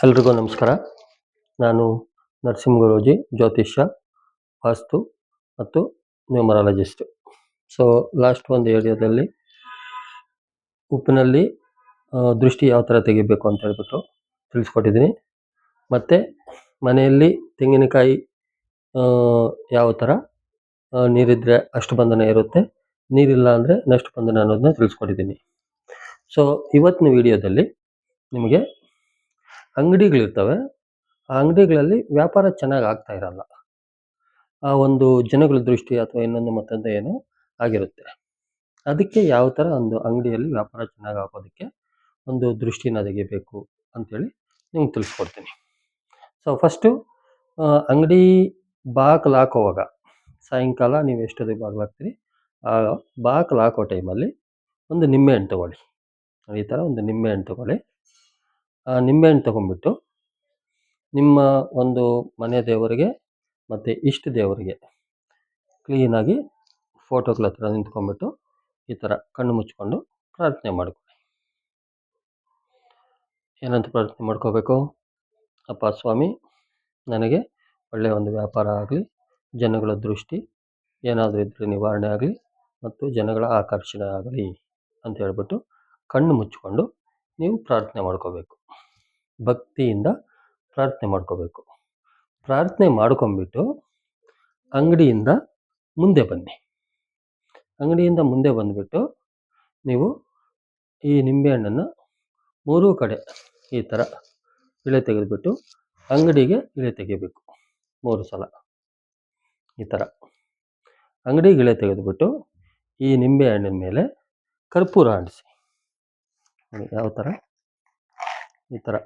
ಎಲ್ರಿಗೂ ನಮಸ್ಕಾರ. ನಾನು ನರಸಿಂಹಗುರೂಜಿ, ಜ್ಯೋತಿಷ್ಯ, ವಾಸ್ತು ಮತ್ತು ನ್ಯೂಮರಾಲಜಿಸ್ಟ್. ಸೊ ಲಾಸ್ಟ್ ಒಂದು ಏರಿಯಾದಲ್ಲಿ ಉಪ್ಪಿನಲ್ಲಿ ದೃಷ್ಟಿ ಯಾವ ಥರ ತೆಗಿಬೇಕು ಅಂತ ಹೇಳ್ಬಿಟ್ಟು ತಿಳಿಸ್ಕೊಟ್ಟಿದ್ದೀನಿ. ಮತ್ತು ಮನೆಯಲ್ಲಿ ತೆಂಗಿನಕಾಯಿ ಯಾವ ಥರ ನೀರಿದ್ದರೆ ಅಷ್ಟು ಬಂಧನ ಇರುತ್ತೆ, ನೀರಿಲ್ಲ ಅಂದರೆ ನಷ್ಟು ಬಂಧನ ಅನ್ನೋದನ್ನ ತಿಳಿಸ್ಕೊಟ್ಟಿದ್ದೀನಿ. ಸೊ ಇವತ್ತಿನ ವಿಡಿಯೋದಲ್ಲಿ ನಿಮಗೆ ಅಂಗಡಿಗಳಿರ್ತವೆ, ಆ ಅಂಗಡಿಗಳಲ್ಲಿ ವ್ಯಾಪಾರ ಚೆನ್ನಾಗಿ ಆಗ್ತಾ ಇರಲ್ಲ. ಆ ಒಂದು ಜನಗಳ ದೃಷ್ಟಿ ಅಥವಾ ಇನ್ನೊಂದು ಮತ್ತೊಂದು ಏನೋ ಆಗಿರುತ್ತೆ. ಅದಕ್ಕೆ ಯಾವ ಥರ ಒಂದು ಅಂಗಡಿಯಲ್ಲಿ ವ್ಯಾಪಾರ ಚೆನ್ನಾಗಿ ಆಗೋದಕ್ಕೆ ಒಂದು ದೃಷ್ಟಿನ ತೆಗಿಬೇಕು ಅಂಥೇಳಿ ನಿಮ್ಗೆ ತಿಳಿಸ್ಕೊಡ್ತೀನಿ. ಸೊ ಫಸ್ಟು ಅಂಗಡಿ ಬಾಗಿಲು ಹಾಕೋವಾಗ ಸಾಯಂಕಾಲ ನೀವು ಎಷ್ಟೊತ್ತಿಗೆ ಬಾಗಿಲು ಹಾಕ್ತೀರಿ, ಆ ಬಾಗಿಲು ಹಾಕೋ ಟೈಮಲ್ಲಿ ಒಂದು ನಿಂಬೆಹಣ್ಣು ತೊಗೊಳ್ಳಿ. ಈ ಥರ ಒಂದು ನಿಂಬೆಹಣ್ಣು ತೊಗೊಳ್ಳಿ. ಆ ನಿಂಬೆಹಣ್ಣು ತೊಗೊಂಡ್ಬಿಟ್ಟು ನಿಮ್ಮ ಒಂದು ಮನೆ ದೇವರಿಗೆ ಮತ್ತು ಇಷ್ಟ ದೇವರಿಗೆ ಕ್ಲೀನಾಗಿ ಫೋಟೋಗಳ ಹತ್ರ ನಿಂತ್ಕೊಂಡ್ಬಿಟ್ಟು ಈ ಥರ ಕಣ್ಣು ಮುಚ್ಕೊಂಡು ಪ್ರಾರ್ಥನೆ ಮಾಡ್ಕೊಳ್ಳಿ. ಏನಂತ ಪ್ರಾರ್ಥನೆ ಮಾಡ್ಕೋಬೇಕು? ಅಪ್ಪ ಸ್ವಾಮಿ, ನನಗೆ ಒಳ್ಳೆಯ ಒಂದು ವ್ಯಾಪಾರ ಆಗಲಿ, ಜನಗಳ ದೃಷ್ಟಿ ಏನಾದರೂ ಇದ್ದರೆ ನಿವಾರಣೆ ಆಗಲಿ ಮತ್ತು ಜನಗಳ ಆಕರ್ಷಣೆ ಆಗಲಿ ಅಂತ ಹೇಳ್ಬಿಟ್ಟು ಕಣ್ಣು ಮುಚ್ಕೊಂಡು ನೀವು ಪ್ರಾರ್ಥನೆ ಮಾಡ್ಕೋಬೇಕು. ಭಕ್ತಿಯಿಂದ ಪ್ರಾರ್ಥನೆ ಮಾಡ್ಕೋಬೇಕು. ಪ್ರಾರ್ಥನೆ ಮಾಡ್ಕೊಂಬಿಟ್ಟು ಅಂಗಡಿಯಿಂದ ಮುಂದೆ ಬನ್ನಿ. ಅಂಗಡಿಯಿಂದ ಮುಂದೆ ಬಂದುಬಿಟ್ಟು ನೀವು ಈ ನಿಂಬೆಹಣ್ಣನ್ನು ಮೂರೂ ಕಡೆ ಈ ಥರ ಇಳೆ ತೆಗೆದುಬಿಟ್ಟು ಅಂಗಡಿಗೆ ಇಳೆ ತೆಗಿಬೇಕು. 3 ಸಲ ಈ ಥರ ಅಂಗಡಿಗೆ ಇಳೆ ತೆಗೆದುಬಿಟ್ಟು ಈ ನಿಂಬೆಹಣ್ಣಿನ ಮೇಲೆ ಕರ್ಪೂರ ಅಂಟಿಸಿ. ಯಾವ ಥರ? ಈ ಥರ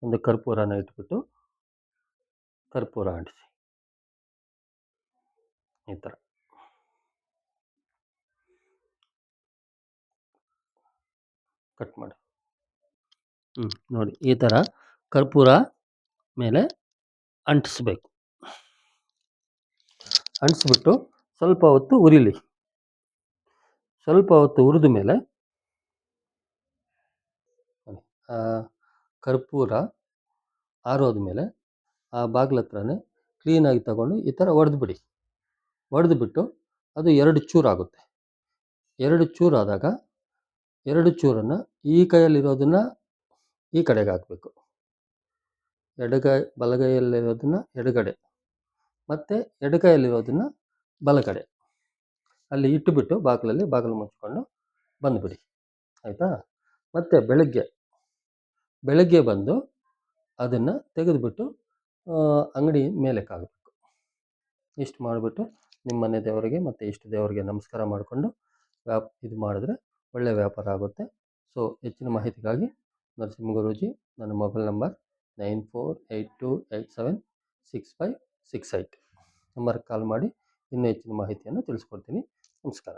ಒಂದು ಕರ್ಪೂರನ ಇಟ್ಬಿಟ್ಟು ಕರ್ಪೂರ ಅಂಟಿಸಿ ಈ ಥರ. ಕಟ್ ಮಾಡಿ ನೋಡಿ, ಈ ಥರ ಕರ್ಪೂರ ಮೇಲೆ ಅಂಟಿಸ್ಬೇಕು. ಅಂಟಿಸ್ಬಿಟ್ಟು ಸ್ವಲ್ಪ ಹೊತ್ತು ಉರಿಲಿ. ಸ್ವಲ್ಪ ಹೊತ್ತು ಹುರಿದ ಮೇಲೆ ಕರ್ಪೂರ ಆರೋದ ಮೇಲೆ ಆ ಬಾಗಿಲ ಹತ್ರನೇ ಕ್ಲೀನಾಗಿ ತಗೊಂಡು ಈ ಥರ ಒಡೆದ್ಬಿಡಿ. ಒಡೆದ್ಬಿಟ್ಟು ಅದು 2 ಚೂರಾಗುತ್ತೆ. 2 ಚೂರಾದಾಗ 2 ಚೂರನ್ನು ಈ ಕೈಯಲ್ಲಿರೋದನ್ನು ಈ ಕಡೆಗೆ ಹಾಕಬೇಕು, ಬಲಗೈಯಲ್ಲಿರೋದನ್ನು ಎಡಗಡೆ ಮತ್ತು ಎಡಗೈಯಲ್ಲಿರೋದನ್ನು ಬಲಗಡೆ ಅಲ್ಲಿ ಇಟ್ಟುಬಿಟ್ಟು ಬಾಗಿಲು ಮುಚ್ಕೊಂಡು ಬಂದುಬಿಡಿ. ಆಯಿತಾ? ಮತ್ತು ಬೆಳಗ್ಗೆ ಬಂದು ಅದನ್ನು ತೆಗೆದುಬಿಟ್ಟು ಅಂಗಡಿ ಮೇಲಕ್ಕಾಗಬೇಕು. ಇಷ್ಟು ಮಾಡಿಬಿಟ್ಟು ನಿಮ್ಮ ಮನೆ ದೇವರಿಗೆ ಮತ್ತು ಇಷ್ಟ ದೇವರಿಗೆ ನಮಸ್ಕಾರ ಮಾಡಿಕೊಂಡು ಇದು ಮಾಡಿದ್ರೆ ಒಳ್ಳೆಯ ವ್ಯಾಪಾರ ಆಗುತ್ತೆ. ಸೊ ಹೆಚ್ಚಿನ ಮಾಹಿತಿಗಾಗಿ ನರಸಿಂಹಗುರೂಜಿ, ನನ್ನ ಮೊಬೈಲ್ ನಂಬರ್ 9482876568 ನಂಬರ್ಗೆ ಕಾಲ್ ಮಾಡಿ ಇನ್ನೂ ಹೆಚ್ಚಿನ ಮಾಹಿತಿಯನ್ನು ತಿಳಿಸ್ಕೊಡ್ತೀನಿ. ನಮಸ್ಕಾರ.